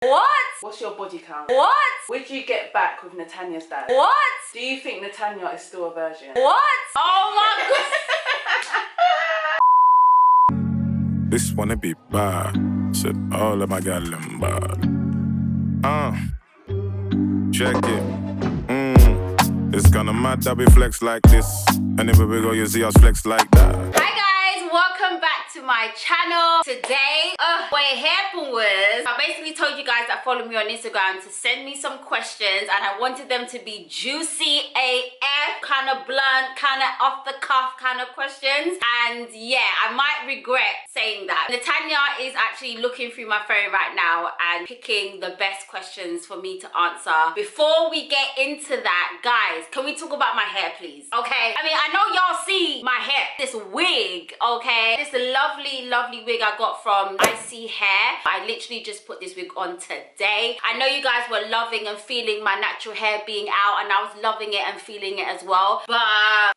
What? What's your body count? What? Would you get back with Natanya's dad? What? Do you think Natanya is still a virgin? What? Oh my god. This wanna be bad. Said all of my gal them bad. Check it. It's kinda mad that we flex like this. Anywhere we go, you see us flex like that. Hi guys, welcome back to my channel. Today, what happened was, I basically told you guys that follow me on Instagram to send me some questions, and I wanted them to be juicy AF, kind of blunt, kind of off the cuff kind of questions. And yeah, I might regret saying that. Natanya is actually looking through my phone right now and picking the best questions for me to answer. Before we get into that, guys, can we talk about my hair, please? Okay, I mean, I know y'all see my hair, this wig, okay? This lovely wig I got from ISEE Hair. I literally just put this wig on today. I know you guys were loving and feeling my natural hair being out, and I was loving it and feeling it as well, but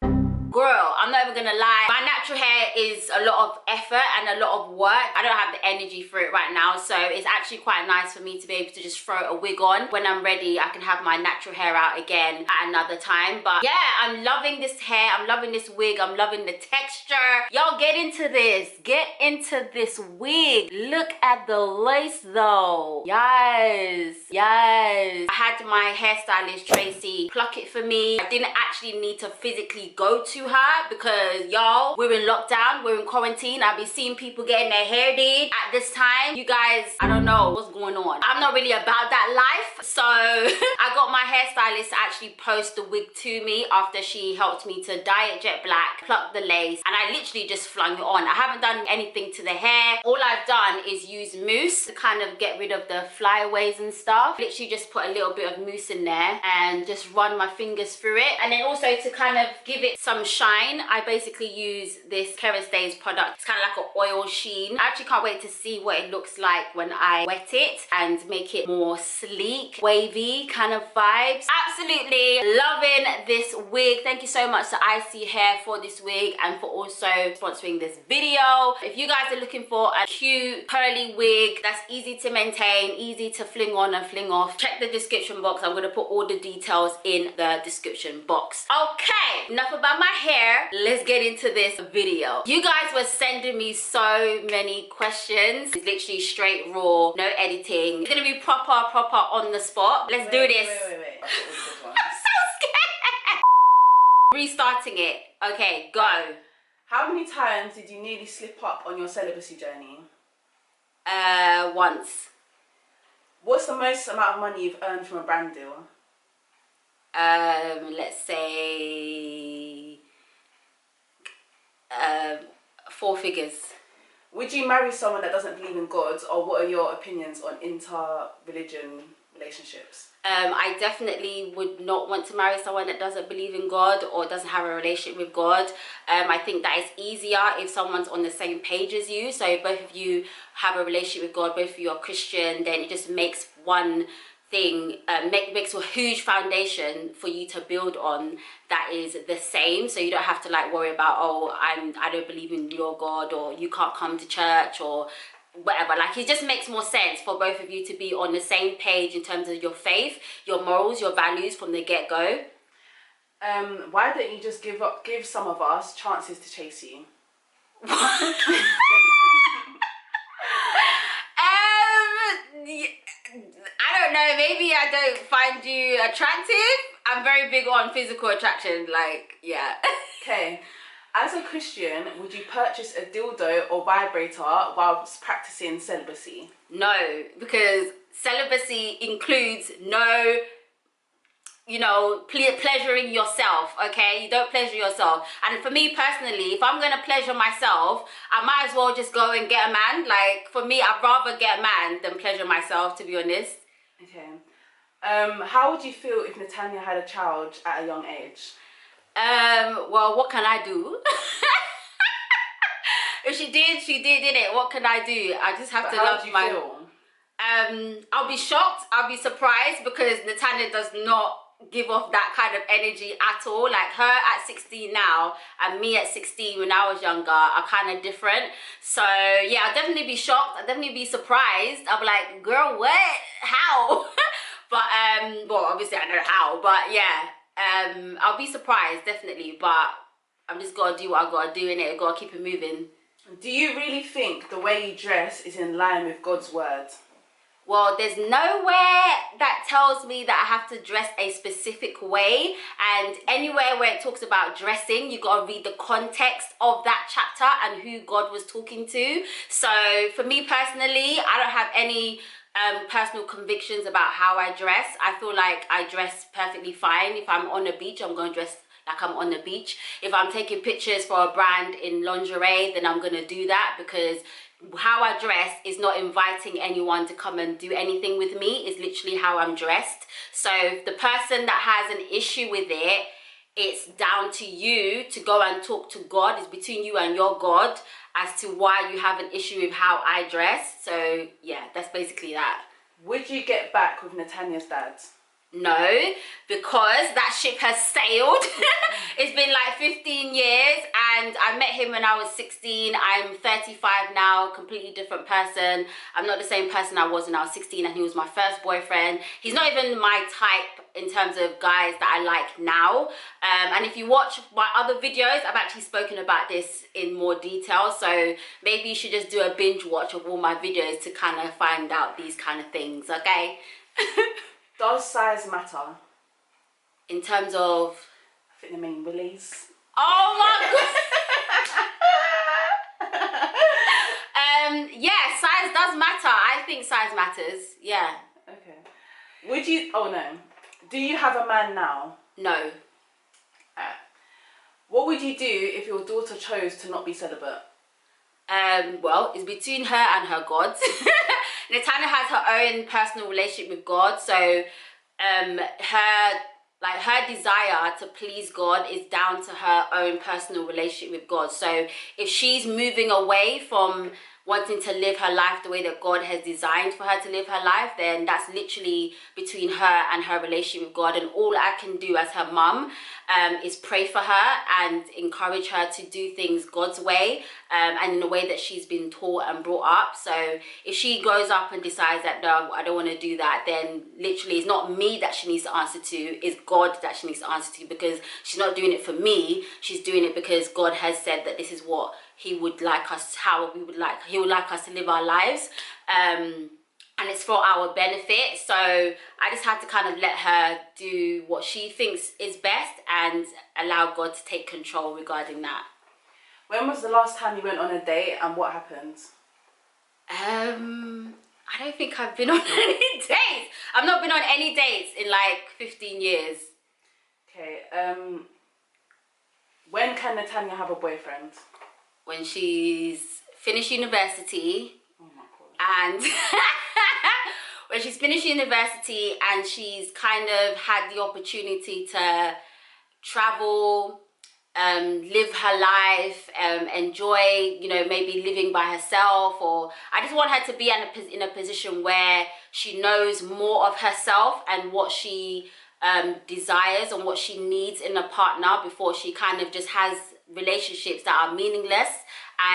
girl, I'm not even gonna lie, my natural hair is a lot of effort and a lot of work. I don't have the energy for it right now, so it's actually quite nice for me to be able to just throw a wig on. When I'm ready, I can have my natural hair out again at another time. But yeah, I'm loving this hair, I'm loving this wig, I'm loving the texture. Y'all get into this, get into this wig. Look at the lace though. Yes, yes. I had my hairstylist Tracy pluck it for me. I didn't actually need to physically go to her because y'all, we're in lockdown, we're in quarantine. I've been seeing people getting their hair did at this time. You guys, I don't know what's going on. I'm not really about that life, so I got my hairstylist to actually post the wig to me after she helped me to dye it jet black, pluck the lace, and I literally just flung it on. I haven't done anything to the hair. All I've done is use mousse to kind of get rid of the flyaways and stuff. Literally just put a little bit of mousse in there and just run my fingers through it. And then also to kind of give it some shine, I basically use this Days product. It's kind of like an oil sheen. I actually can't wait to see what it looks like when I wet it and make it more sleek, wavy kind of vibes. Absolutely loving this wig. Thank you so much to ISEE Hair for this wig and for also sponsoring this video. If you guys are looking for a cute curly wig that's easy to maintain, easy to fling on and fling off, check the description box. I'm going to put all the details in the description box. Okay, enough about my hair. Let's get into this video. You guys were sending me so many questions. It's literally straight raw, no editing. It's gonna be proper on the spot. Let's do this. Wait. I'm so scared. Restarting it. Okay, go. How many times did you nearly slip up on your celibacy journey? Once. What's the most amount of money you've earned from a brand deal? Let's say 4 figures. Would you marry someone that doesn't believe in God, or what are your opinions on inter-religion relationships? I definitely would not want to marry someone that doesn't believe in God or doesn't have a relationship with God. I think that is easier if someone's on the same page as you. So if both of you have a relationship with God, both of you are Christian, then it just makes one thing, makes a huge foundation for you to build on that is the same. So you don't have to like worry about, oh, I don't believe in your God, or you can't come to church, or whatever. Like, it just makes more sense for both of you to be on the same page in terms of your faith, your morals, your values from the get-go. Why don't you just give some of us chances to chase you? I don't know, maybe I don't find you attractive. I'm very big on physical attraction, like, yeah. Okay. As a Christian, would you purchase a dildo or vibrator whilst practicing celibacy? No, because celibacy includes no, you know, pleasuring yourself, okay? You don't pleasure yourself. And for me personally, if I'm gonna pleasure myself, I might as well just go and get a man. Like, for me, I'd rather get a man than pleasure myself, to be honest. Okay. How would you feel if Natanya had a child at a young age? Well, what can I do? If she did, did it. What can I do? I just have to love my... Feel? I'll be shocked, I'll be surprised, because Natanya does not give off that kind of energy at all. Like, her at 16 now and me at 16 when I was younger are kind of different. So yeah, I'll definitely be shocked, I'll definitely be surprised. I'll be like, girl, what? obviously I know how, but yeah, I'll be surprised, definitely, but I'm just gotta do what I gotta do, innit? I gotta keep it moving. Do you really think the way you dress is in line with God's word? Well, there's nowhere that tells me that I have to dress a specific way, and anywhere where it talks about dressing, you got to read the context of that chapter and who God was talking to. So for me personally, I don't have any personal convictions about how I dress. I feel like I dress perfectly fine. If I'm on the beach, I'm going to dress like I'm on the beach. If I'm taking pictures for a brand in lingerie, then I'm going to do that, because how I dress is not inviting anyone to come and do anything with me. It's literally how I'm dressed. So if the person that has an issue with it, it's down to you to go and talk to God. It's between you and your God as to why you have an issue with how I dress. So yeah, that's basically that. Would you get back with Nathania's dad? No, because that ship has sailed. It's been like 15 years and I met him when I was 16. I'm 35 now, completely different person. I'm not the same person I was when I was 16 and he was my first boyfriend. He's not even my type in terms of guys that I like now. And if you watch my other videos, I've actually spoken about this in more detail. So maybe you should just do a binge watch of all my videos to kind of find out these kind of things, okay? Does size matter? In terms of? I think they mean willies. Oh my god! Yeah, size does matter. I think size matters, yeah. Okay. Would you, oh no. Do you have a man now? No. What would you do if your daughter chose to not be celibate? Well, it's between her and her God. Natanya has her own personal relationship with God, so her desire to please God is down to her own personal relationship with God. So if she's moving away from wanting to live her life the way that God has designed for her to live her life, then that's literally between her and her relationship with God. And all I can do as her mum is pray for her and encourage her to do things God's way and in the way that she's been taught and brought up. So if she grows up and decides that no, I don't want to do that, then literally it's not me that she needs to answer to, it's God that she needs to answer to, because she's not doing it for me, she's doing it because God has said that this is what he would like us, he would like us to live our lives, and it's for our benefit. So I just had to kind of let her do what she thinks is best and allow God to take control regarding that. When was the last time you went on a date and what happened? I don't think I've been on any dates. I've not been on any dates in like 15 years. Okay, when can Natanya have a boyfriend? When she's finished university. Oh my God. And when she's finished university and she's kind of had the opportunity to travel, live her life, enjoy, you know, maybe living by herself, or I just want her to be in a position where she knows more of herself and what she desires and what she needs in a partner before she kind of just has relationships that are meaningless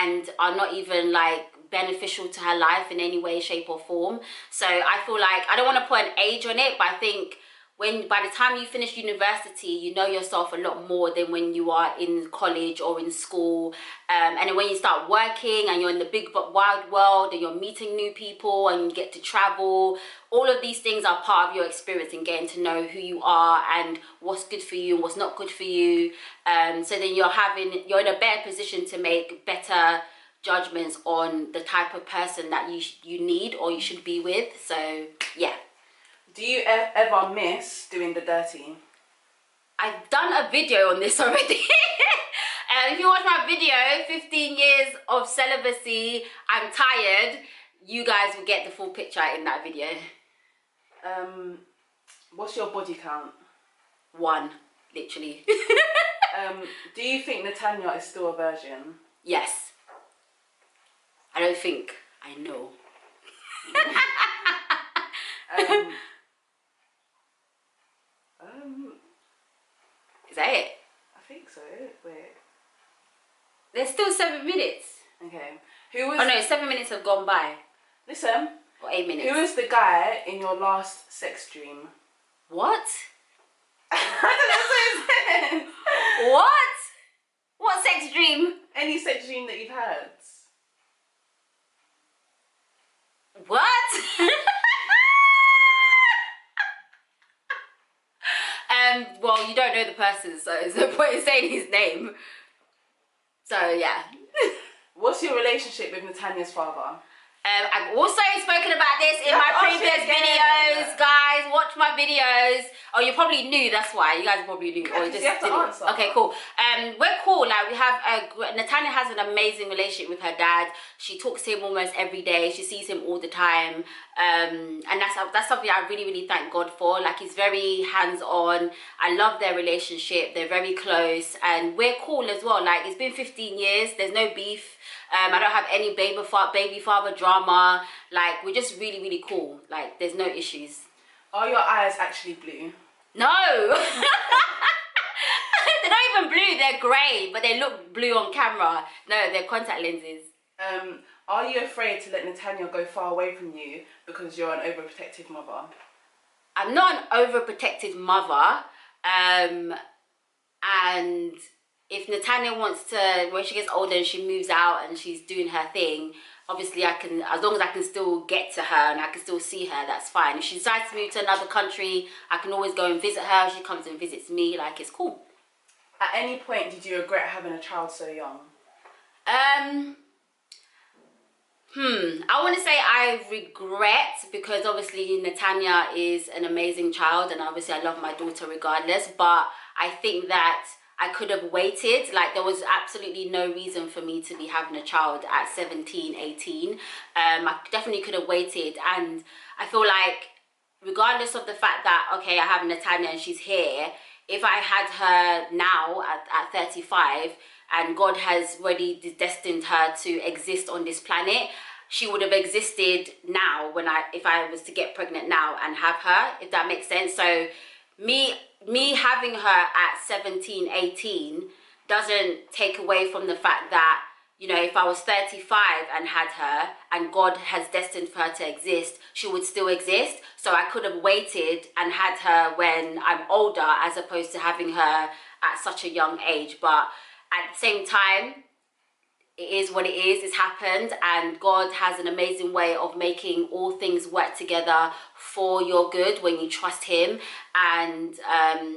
and are not even like beneficial to her life in any way, shape or form. So I feel like I don't want to put an age on it, but I think by the time you finish university, you know yourself a lot more than when you are in college or in school. And then when you start working and you're in the big wide world and you're meeting new people and you get to travel, all of these things are part of your experience in getting to know who you are and what's good for you and what's not good for you. So then you're in a better position to make better judgments on the type of person that you need or you should be with. So yeah. Do you ever miss doing the dirty? I've done a video on this already. If you watch my video, 15 years of celibacy, I'm tired, you guys will get the full picture in that video. What's your body count? 1, literally. Do you think Natanya is still a virgin? Yes. I don't think, I know. Is that it? I think so. Wait. There's still 7 minutes. Okay. Who was? Oh no, 7 minutes have gone by. Listen. Or 8 minutes. Who was the guy in your last sex dream? What? I don't know what it says. What? What sex dream? Any sex dream that you've had? What? Well, you don't know the person, so there's no point in saying his name. So, yeah. What's your relationship with Natanya's father? I've also spoken about this in Yeah, my oh, previous shit, yeah. videos, guys. Watch my videos. Oh, you probably knew, that's why. You guys probably knew. Or You just have to didn't. answer. Okay, cool. We're cool. Like, we have Natanya has an amazing relationship with her dad. She talks to him almost every day. She sees him all the time. And that's something I really, really thank God for. Like, he's very hands-on. I love their relationship. They're very close. And we're cool as well. Like, it's been 15 years. There's no beef. I don't have any baby father drama. Like, we're just really, really cool. Like, there's no issues. Are your eyes actually blue? No. They're not even blue. They're grey, but they look blue on camera. No, they're contact lenses. Are you afraid to let Natanya go far away from you because you're an overprotective mother? I'm not an overprotective mother. And if Natanya wants to, when she gets older and she moves out and she's doing her thing, obviously I can, as long as I can still get to her and I can still see her, that's fine. If she decides to move to another country, I can always go and visit her. She comes and visits me, like, it's cool. At any point, did you regret having a child so young? I want to say I regret, because obviously Natanya is an amazing child and obviously I love my daughter regardless, but I think that I could have waited. Like, there was absolutely no reason for me to be having a child at 17, 18. I definitely could have waited, and I feel like regardless of the fact that, okay, I have Natanya and she's here, if I had her now at 35 and God has already destined her to exist on this planet, she would have existed now if I was to get pregnant now and have her, if that makes sense. So me having her at 17, 18 doesn't take away from the fact that, you know, if I was 35 and had her and God has destined for her to exist, she would still exist. So I could have waited and had her when I'm older as opposed to having her at such a young age. But at the same time, it is what it is. It's happened, and God has an amazing way of making all things work together for your good when you trust him, and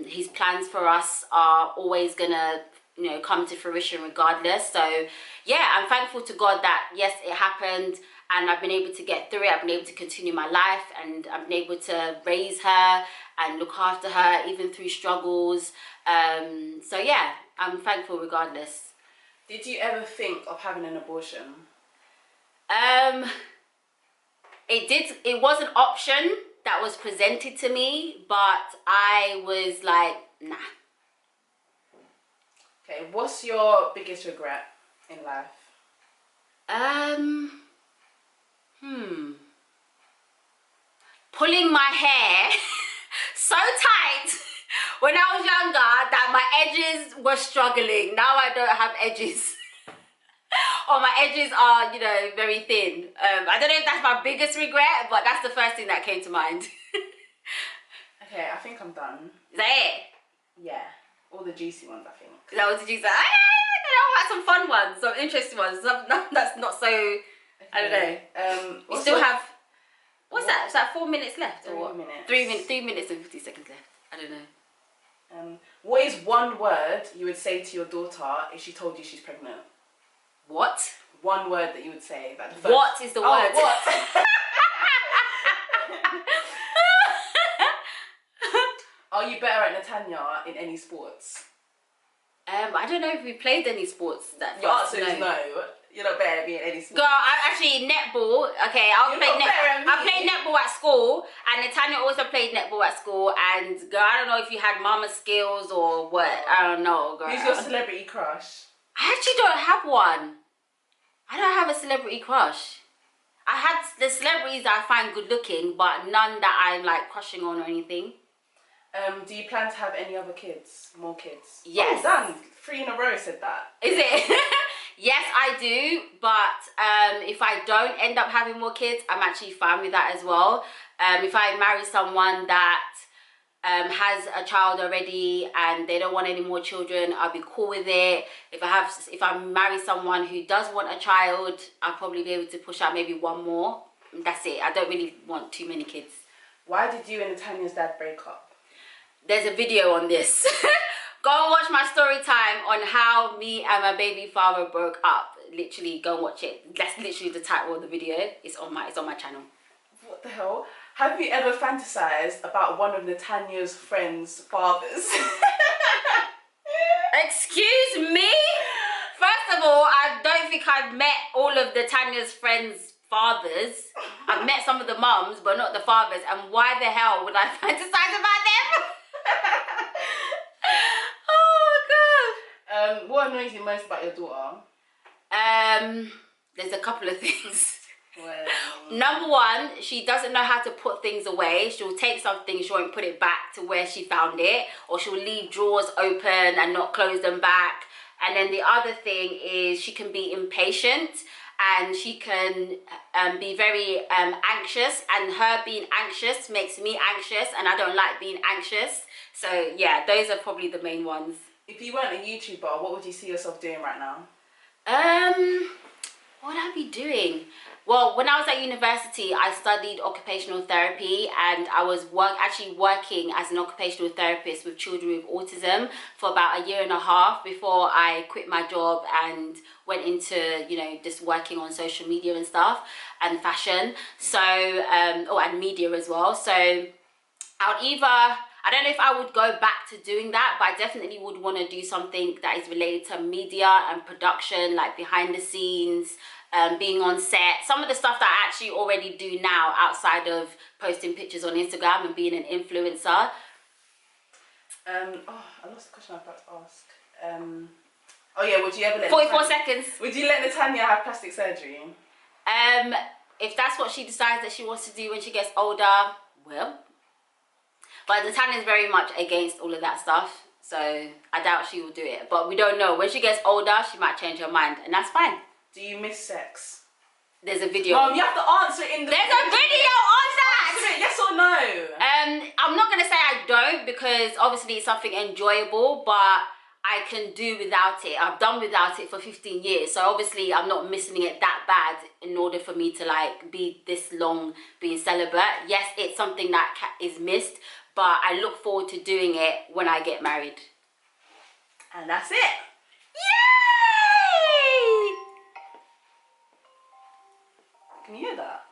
his plans for us are always gonna, you know, come to fruition regardless. So yeah, I'm thankful to God that yes, it happened and I've been able to get through it. I've been able to continue my life, and I've been able to raise her and look after her even through struggles. So yeah, I'm thankful regardless. Did you ever think of having an abortion? It was an option that was presented to me, but I was like, nah. Okay, what's your biggest regret in life? Pulling my hair so tight when I was younger that my edges were struggling. Now I don't have edges. Or my edges are, you know, very thin. I don't know if that's my biggest regret, but that's the first thing that came to mind. Okay, I think I'm done. Is that it? Yeah, all the juicy ones, I think. That was the juice. I had some fun ones, some interesting ones. That's not so. Okay. I don't know. We still have. What's that? Is that 4 minutes left? 3 or what? minutes. 3 minutes and 50 seconds left. I don't know. What is one word you would say to your daughter if she told you she's pregnant? What? One word that you would say. Like the first... What is the word? What? Are you better at Natanya in any sports? I don't know if we played any sports that Your fast. answer is no. You're not better at me in any sport. Girl, I actually netball. Okay, I played netball at school, and Natanya also played netball at school. And girl, I don't know if you had mama skills or what. I don't know, girl. Who's your celebrity crush? I actually don't have one. I don't have a celebrity crush. I had the celebrities that I find good looking, but none that I'm like crushing on or anything. Do you plan to have any other kids? More kids? Yes. Oh, done. 3 in a row said that. Is it? Yes, I do. But if I don't end up having more kids, I'm actually fine with that as well. If I marry someone that has a child already and they don't want any more children, I'll be cool with it. If I marry someone who does want a child, I'll probably be able to push out maybe one more. That's it. I don't really want too many kids. Why did you and Natanya's dad break up? There's a video on this. Go and watch my story time on how me and my baby father broke up. Literally, go and watch it. That's literally the title of the video. It's on my channel. What the hell? Have you ever fantasized about one of Natanya's friends' fathers? Excuse me? First of all, I don't think I've met all of Natanya's friends' fathers. I've met some of the mums, but not the fathers. And why the hell would I fantasize about them? Oh, God. What annoys you most about your daughter? There's a couple of things. Well, Number one, she doesn't know how to put things away. She'll take something, she won't put it back to where she found it, or she'll leave drawers open and not close them back. And then the other thing is she can be impatient, and she can be very anxious, and her being anxious makes me anxious, and I don't like being anxious. So yeah, those are probably the main ones. if you weren't a YouTuber, what would you see yourself doing right now? What would I be doing? Well, when I was at university, I studied occupational therapy, and I was actually working as an occupational therapist with children with autism for about 1.5 years before I quit my job and went into, you know, just working on social media and stuff and fashion. So, and media as well. So I don't know if I would go back to doing that, but I definitely would want to do something that is related to media and production, like behind the scenes, being on set, some of the stuff that I actually already do now outside of posting pictures on Instagram and being an influencer. I lost the question I was about to ask. Oh yeah, would you ever let 44 seconds. Would you let Natanya have plastic surgery? If that's what she decides that she wants to do when she gets older, well. But Natanya's very much against all of that stuff, so I doubt she will do it. But we don't know. When she gets older, she might change her mind, and that's fine. Do you miss sex? There's a video. Mom, you have to answer it in the... There's a video on that! Answer it, yes or no? I'm not going to say I don't, because obviously it's something enjoyable, but I can do without it. I've done without it for 15 years, so obviously I'm not missing it that bad in order for me to like be this long being celibate. Yes, it's something that is missed, but I look forward to doing it when I get married. And that's it. Yay! Can you hear that?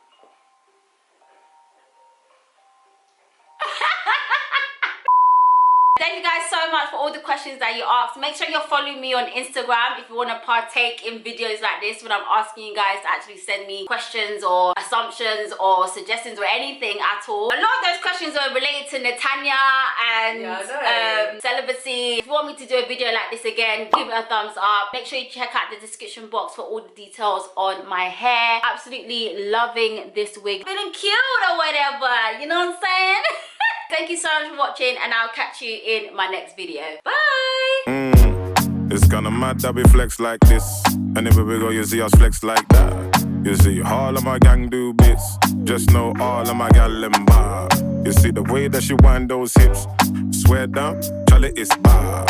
Thank you guys so much for all the questions that you asked. Make sure you're following me on Instagram if you want to partake in videos like this when I'm asking you guys to actually send me questions or assumptions or suggestions or anything at all. A lot of those questions are related to Natanya and celibacy. If you want me to do a video like this again, give it a thumbs up. Make sure you check out the description box for all the details on my hair. Absolutely loving this wig. Feeling cute or whatever, you know what I'm saying? Thank you so much for watching, and I'll catch you in my next video. Bye! It's kinda mad that we flex like this. Anywhere we go, you see us flex like that. You see all of my gang do bits. Just know all of my gal them bar. You see the way that she wind those hips. Swear down, Charlie, it's bar.